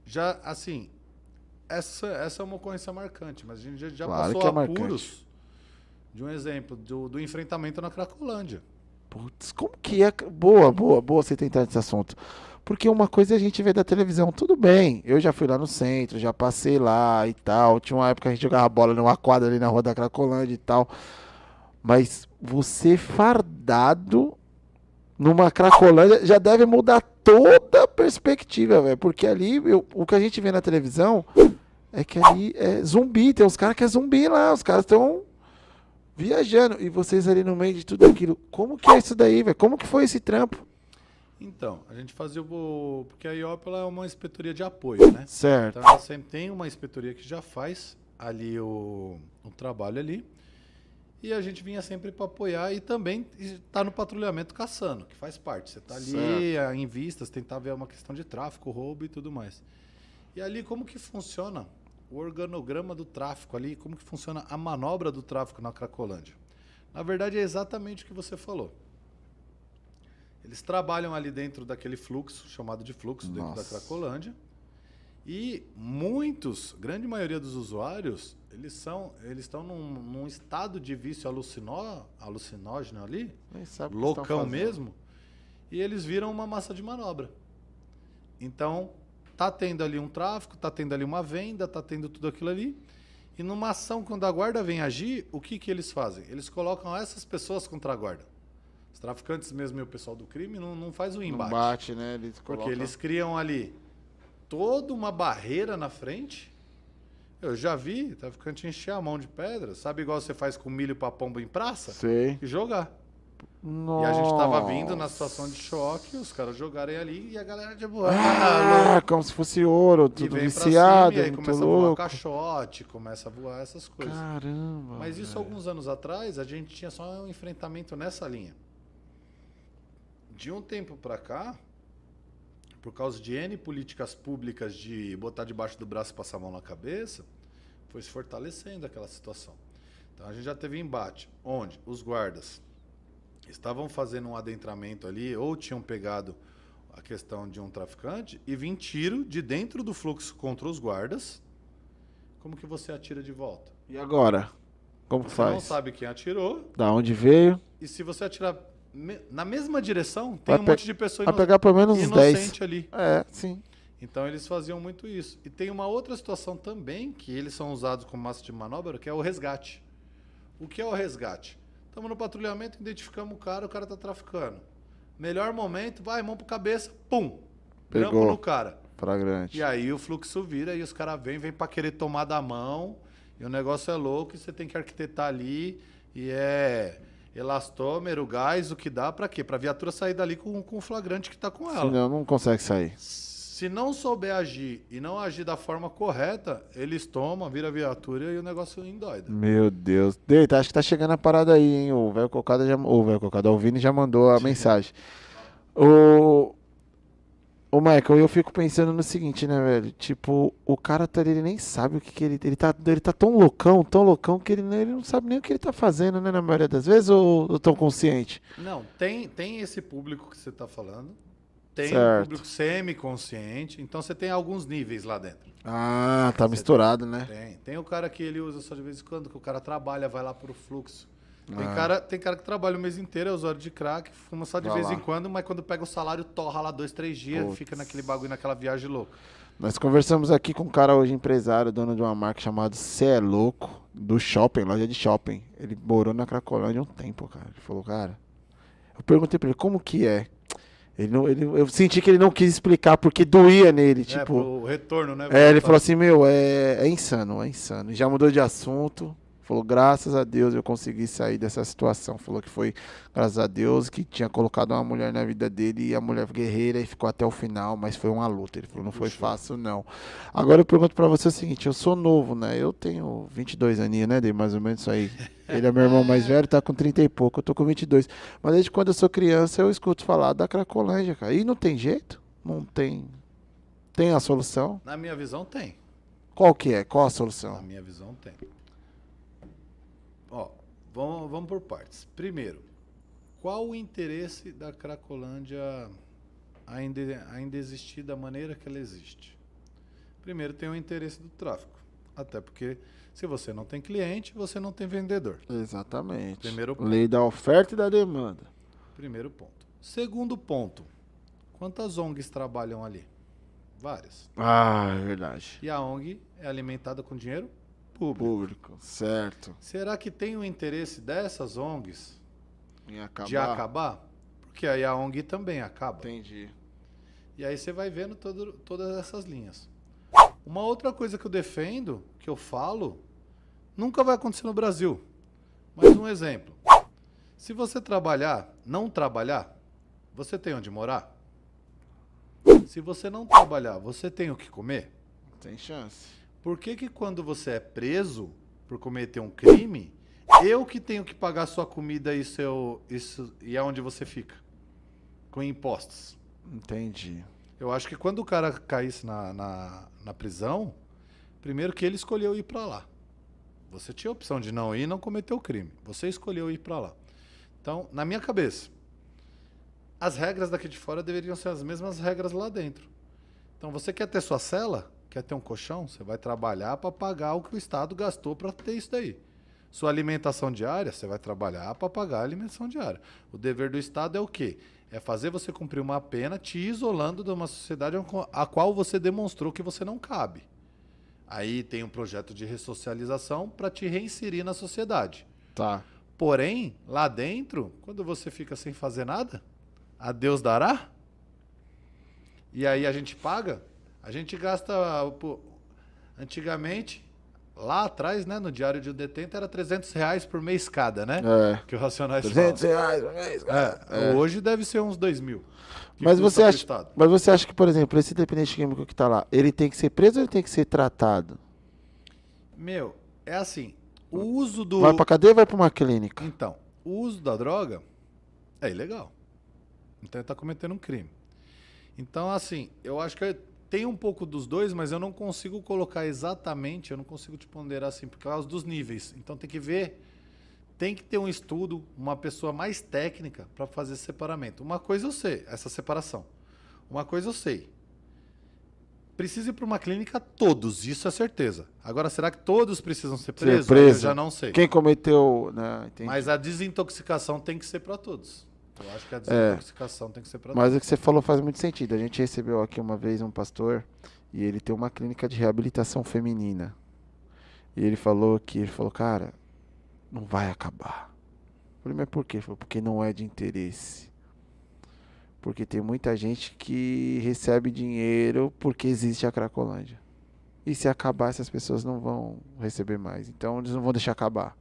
Já, assim, essa é uma ocorrência marcante, mas a gente já Claro passou que é apuros marcante. de um exemplo do enfrentamento na Cracolândia. Putz, como que é? Boa, boa, boa você tentar esse assunto. Porque uma coisa é a gente vê da televisão, tudo bem. Eu já fui lá no centro, já passei lá e tal. Tinha uma época que a gente jogava bola numa quadra ali na rua da Cracolândia e tal. Mas você fardado numa Cracolândia já deve mudar toda a perspectiva, velho. Porque ali, o que a gente vê na televisão é que ali é zumbi. Tem uns caras que é zumbi lá. Os caras estão viajando. E vocês ali no meio de tudo aquilo. Como que é isso daí, velho? Como que foi esse trampo? Então, a gente fazia o... Porque a IOP ela é uma inspetoria de apoio, né? Certo. Então, ela sempre tem uma inspetoria que já faz ali o trabalho ali. E a gente vinha sempre para apoiar e também tá no patrulhamento caçando, que faz parte. Você tá ali em vistas, tentar ver uma questão de tráfico, roubo e tudo mais. E ali como que funciona o organograma do tráfico ali, como que funciona a manobra do tráfico na Cracolândia? Na verdade é exatamente o que você falou. Eles trabalham ali dentro daquele fluxo, chamado de fluxo, dentro da Nossa. Cracolândia. E muitos, grande maioria dos usuários, eles estão num estado de vício alucinógeno ali, Nem sabe o que estão loucão fazendo. mesmo, e eles viram uma massa de manobra. Então, tá tendo ali um tráfico, tá tendo ali uma venda, tá tendo tudo aquilo ali. E numa ação, quando a guarda vem agir, o que que eles fazem? Eles colocam essas pessoas contra a guarda. Os traficantes mesmo e o pessoal do crime não faz o Não embate. bate, né? Eles Porque colocam... eles criam ali toda uma barreira na frente. Eu já vi traficante encher a mão de pedra, sabe igual você faz com milho pra pomba em praça? Sei. E jogar. Nossa. E a gente tava vindo na situação de choque, os caras jogarem ali e a galera de boa. Ah, como se fosse ouro, E tudo vem viciado, pra cima, e aí muito começa a voar louco. caixote, começa a voar essas coisas. Caramba. Mas isso velho. alguns anos atrás, a gente tinha só um enfrentamento nessa linha. De um tempo pra cá, por causa de N políticas públicas de botar debaixo do braço e passar a mão na cabeça, foi se fortalecendo aquela situação. Então a gente já teve embate, onde os guardas estavam fazendo um adentramento ali, ou tinham pegado a questão de um traficante, e vim tiro de dentro do fluxo contra os guardas. Como que você atira de volta? E agora? Como que Você faz? não sabe quem atirou, Da onde veio? e se você atirar na mesma direção, tem Vai um pe- monte de pessoa Vai pegar pelo menos uns 10. inocente ali. É, sim. Então eles faziam muito isso. E tem uma outra situação também, que eles são usados como massa de manobra, que é o resgate. O que é o resgate? Estamos no patrulhamento, identificamos o cara tá traficando. Melhor momento, vai, mão pro cabeça, pum! Grampo Pegou. no cara. Flagrante. E aí o fluxo vira e os caras vêm pra querer tomar da mão. E o negócio é louco e você tem que arquitetar ali. E é elastômero, gás, o que dá pra quê? Pra viatura sair dali com o flagrante que tá com ela. Senão não consegue sair. Se não souber agir e não agir da forma correta, eles tomam, vira viatura e o negócio endoida. Meu Deus. Deita, acho que tá chegando a parada aí, hein? O velho Cocada já. O velho Cocada, o Vini já mandou a mensagem. Ô, Michael, eu fico pensando no seguinte, né, velho? Tipo, o cara tá ali, ele nem sabe o que, que ele tá tão loucão que ele não sabe nem o que ele tá fazendo, né, na maioria das vezes, ou tão consciente? Não, tem esse público que você está falando, tem um Certo. público semi-consciente, então você tem alguns níveis lá dentro. Ah, tá Você misturado, né? Tem o cara que ele usa só de vez em quando, que o cara trabalha, vai lá pro fluxo. Ah. Tem cara que trabalha o mês inteiro, é usuário de crack, fuma só de Vai vez lá. em quando, mas quando pega o salário, torra lá 2, 3 dias, Putz. fica naquele bagulho, naquela viagem louca. Nós conversamos aqui com um cara hoje, empresário, dono de uma marca chamada Cê é Louco, do shopping, loja de shopping. Ele morou na Cracolândia um tempo, cara. Ele falou, cara... Eu perguntei pra ele, como que é? Eu senti que ele não quis explicar porque doía nele, tipo... pro retorno, né? Ele falou assim, meu, é insano, é insano. Já mudou de assunto. Falou, graças a Deus eu consegui sair dessa situação. Falou que foi, graças a Deus, que tinha colocado uma mulher na vida dele e a mulher guerreira e ficou até o final, mas foi uma luta. Ele falou, não foi fácil, não. Agora eu pergunto pra você o seguinte, eu sou novo, né? Eu tenho 22 aninhos, né? Dei mais ou menos isso aí. Ele é meu irmão mais velho, tá com 30 e pouco, eu tô com 22. Mas desde quando eu sou criança eu escuto falar da Cracolândia, cara. E não tem jeito? Não tem... Tem a solução? Na minha visão, tem. Qual que é? Qual a Na solução? minha visão, tem. Ó, vamos por partes. Primeiro, qual o interesse da Cracolândia ainda existir da maneira que ela existe? Primeiro tem o interesse do tráfico. Até porque se você não tem cliente, você não tem vendedor. Exatamente. Primeiro ponto. Lei da oferta e da demanda. Primeiro ponto. Segundo ponto. Quantas ONGs trabalham ali? Várias. Ah, é verdade. E a ONG é alimentada com dinheiro público. Público, certo. Será que tem o interesse dessas ONGs Em acabar. de acabar? Porque aí a ONG também acaba. Entendi. E aí você vai vendo todas essas linhas. Uma outra coisa que eu defendo, que eu falo, nunca vai acontecer no Brasil. Mas um exemplo. Se você não trabalhar, você tem onde morar? Se você não trabalhar, você tem o que comer? Tem chance. Por que que quando você é preso por cometer um crime, eu que tenho que pagar sua comida e aonde você fica? Com impostos. Entendi. Eu acho que quando o cara caísse na prisão, primeiro que ele escolheu ir para lá. Você tinha a opção de não ir e não cometer o crime. Você escolheu ir para lá. Então, na minha cabeça, as regras daqui de fora deveriam ser as mesmas regras lá dentro. Então, você quer ter sua cela? Quer ter um colchão? Você vai trabalhar para pagar o que o Estado gastou para ter isso daí. Sua alimentação diária, você vai trabalhar para pagar a alimentação diária. O dever do Estado é o quê? É fazer você cumprir uma pena te isolando de uma sociedade a qual você demonstrou que você não cabe. Aí tem um projeto de ressocialização para te reinserir na sociedade. Tá. Porém, lá dentro, quando você fica sem fazer nada, a Deus dará. E aí a gente paga, a gente gasta, antigamente, lá atrás, né, no Diário de um Detento, era R$300 por mês cada, né? É. Que o Racionais R$300 falam. por mês. Hoje deve ser uns 2.000. Mas você acha que, por exemplo, esse dependente químico que tá lá, ele tem que ser preso ou ele tem que ser tratado? Meu, é assim, o uso do... Vai pra cadeia ou vai pra uma clínica? Então, o uso da droga é ilegal. Então ele tá cometendo um crime. Então, assim, eu acho que tem um pouco dos dois, mas eu não consigo colocar exatamente, eu não consigo te ponderar assim, por causa dos níveis. Então tem que ver, tem que ter um estudo, uma pessoa mais técnica para fazer esse separamento. Uma coisa eu sei, essa separação. Uma coisa eu sei. Precisa ir para uma clínica todos, isso é certeza. Agora, será que todos precisam ser presos? Aí eu já não sei. Quem cometeu... Né, mas a desintoxicação tem que ser para todos. Eu acho que a desintoxicação tem que ser para todos. Mas o que você falou faz muito sentido. A gente recebeu aqui uma vez um pastor e ele tem uma clínica de reabilitação feminina. E ele falou, cara, não vai acabar. Eu falei, mas por quê? Ele falou, porque não é de interesse. Porque tem muita gente que recebe dinheiro porque existe a Cracolândia. E se acabar, essas pessoas não vão receber mais. Então eles não vão deixar acabar.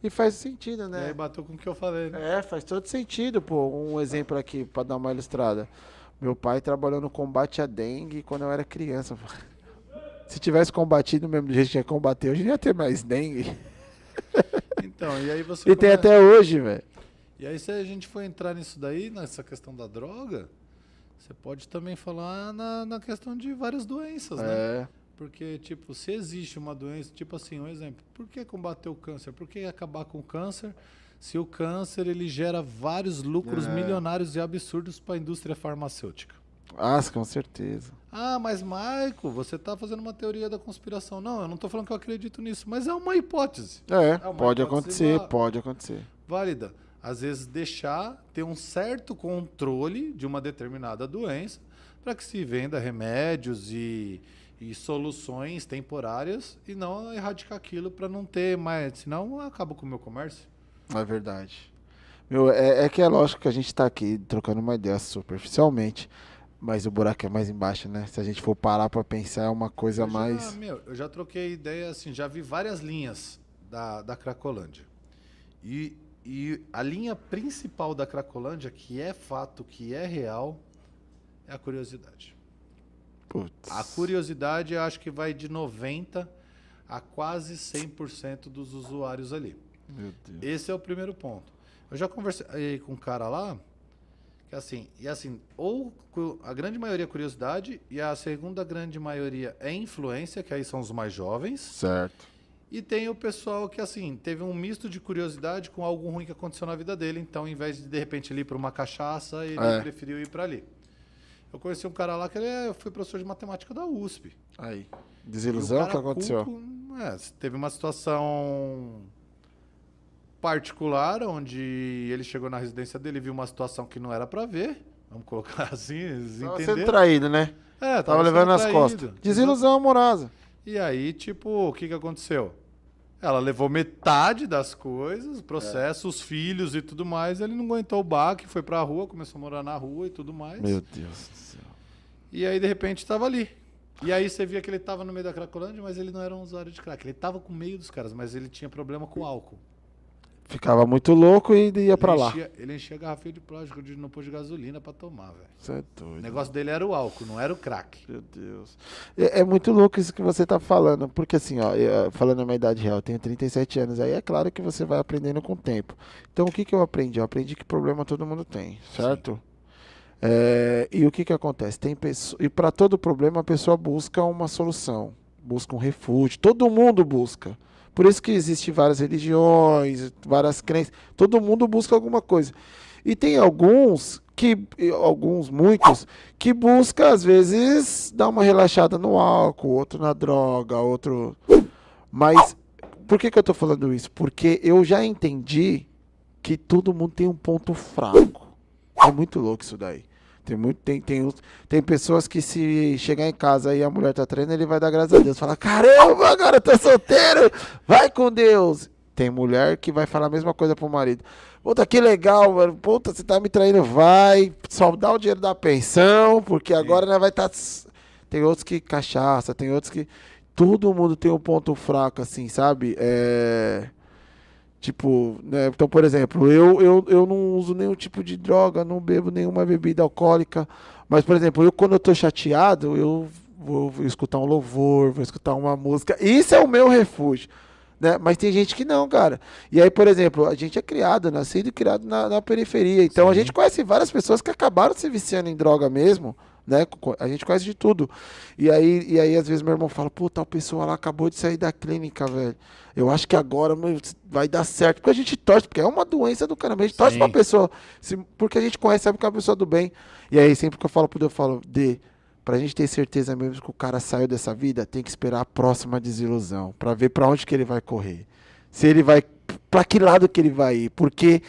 E faz sentido, né? E aí bateu com o que eu falei, né? É, faz todo sentido, pô. Um exemplo aqui, pra dar uma ilustrada. Meu pai trabalhou no combate à dengue quando eu era criança. Se tivesse combatido mesmo do jeito que ia combater, hoje não ia ter mais dengue. Então, e aí você... E tem até hoje, velho. E aí se a gente for entrar nisso daí, nessa questão da droga, você pode também falar na questão de várias doenças, né? É. Porque, tipo, se existe uma doença, tipo assim, um exemplo, por que combater o câncer? Por que acabar com o câncer se o câncer ele gera vários lucros milionários e absurdos para a indústria farmacêutica? Ah, com certeza. Ah, mas Maico, você está fazendo uma teoria da conspiração. Não, eu não estou falando que eu acredito nisso, mas é uma hipótese. Pode acontecer. Válida. Às vezes ter um certo controle de uma determinada doença para que se venda remédios e soluções temporárias e não erradicar aquilo para não ter mais, senão acaba com o meu comércio. É verdade. Meu, é que é lógico que a gente tá aqui trocando uma ideia superficialmente, mas o buraco é mais embaixo, né? Se a gente for parar pra pensar, é uma coisa mais... Eu já troquei ideia, assim, já vi várias linhas da Cracolândia. E a linha principal da Cracolândia, que é fato, que é real, é a curiosidade. Putz. A curiosidade, eu acho que vai de 90% a quase 100% dos usuários ali. Meu Deus. Esse é o primeiro ponto. Eu já conversei com um cara lá, que assim, ou a grande maioria é curiosidade, e a segunda grande maioria é influência, que aí são os mais jovens. Certo. E tem o pessoal que, assim, teve um misto de curiosidade com algo ruim que aconteceu na vida dele, então, ao invés de repente, ele ir para uma cachaça, ele preferiu ir para ali. Eu conheci um cara lá que ele foi professor de matemática da USP. Aí. E o Desilusão, o cara que aconteceu? teve uma situação particular, onde ele chegou na residência dele e viu uma situação que não era pra ver. Vamos colocar assim, eles Tava entenderam. sendo traído, né? Tava sendo levando nas traído. costas. Desilusão amorosa. E aí, tipo, o que aconteceu? Ela levou metade das coisas, processo, os filhos e tudo mais. Ele não aguentou o baque, foi pra rua, começou a morar na rua e tudo mais. Meu Deus do céu. E aí, de repente, tava ali. E aí você via que ele tava no meio da Cracolândia, mas ele não era um usuário de crack. Ele tava com o meio dos caras, mas ele tinha problema com álcool. Ficava muito louco e ia pra lá. Ele enchia a garrafinha de plástico no posto de gasolina pra tomar, velho. Você é O doido. negócio dele era o álcool, não era o crack. Meu Deus. É muito louco isso que você tá falando, porque assim, ó, falando a minha idade real, eu tenho 37 anos, aí é claro que você vai aprendendo com o tempo. Então o que que eu aprendi? Eu aprendi que problema todo mundo tem, certo? E o que que acontece? Tem pessoa, e para todo problema a pessoa busca uma solução, busca um refúgio, todo mundo busca. Por isso que existem várias religiões, várias crenças, todo mundo busca alguma coisa. E tem muitos, que busca às vezes dar uma relaxada no álcool, outro na droga, outro... Mas por que que eu tô falando isso? Porque eu já entendi que todo mundo tem um ponto fraco. É muito louco isso daí. Tem pessoas que se chegar em casa e a mulher tá traindo, ele vai dar graças a Deus. Fala, caramba, agora eu tô solteiro, vai com Deus. Tem mulher que vai falar a mesma coisa pro marido. Puta, que legal, mano. Puta, você tá me traindo, vai. Só dá o dinheiro da pensão, porque agora nós vai estar... Tem outros que cachaça, tem outros que... Todo mundo tem um ponto fraco, assim, sabe? Tipo, né? Então, por exemplo, eu não uso nenhum tipo de droga, não bebo nenhuma bebida alcoólica. Mas, por exemplo, quando eu tô chateado, eu vou escutar um louvor, vou escutar uma música. Isso é o meu refúgio, né? Mas tem gente que não, cara. E aí, por exemplo, a gente é criado, nascido e criado na periferia. Então, a gente conhece várias pessoas que acabaram se viciando em droga mesmo, né? A gente conhece de tudo. E aí às vezes, meu irmão fala, pô, tal pessoa lá acabou de sair da clínica, velho. Eu acho que agora vai dar certo. Porque a gente torce, porque é uma doença do caramba. A gente torce pra pessoa, porque a gente conhece, sabe que é uma pessoa do bem. E aí, sempre que eu falo pro Deus, eu falo, pra gente ter certeza mesmo que o cara saiu dessa vida, tem que esperar a próxima desilusão, pra ver pra onde que ele vai correr. Se ele vai, pra que lado que ele vai ir. Porque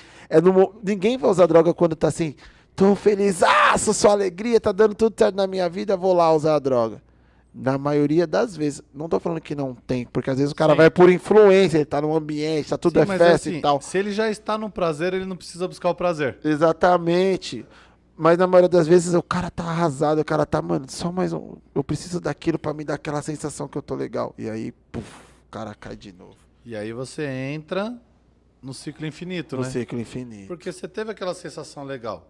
ninguém vai usar droga quando tá assim, tô felizaço, sua alegria, tá dando tudo certo na minha vida, vou lá usar a droga. Na maioria das vezes, não tô falando que não tem, porque às vezes o cara vai por influência, ele tá num ambiente, tá tudo mas festa assim, e tal. se ele já está no prazer, ele não precisa buscar o prazer. Exatamente. Mas na maioria das vezes o cara tá arrasado, o cara tá, mano, só mais um. Eu preciso daquilo pra me dar aquela sensação que eu tô legal. E aí, puf, o cara cai de novo. E aí você entra no ciclo infinito, né? No ciclo infinito. Porque você teve aquela sensação legal.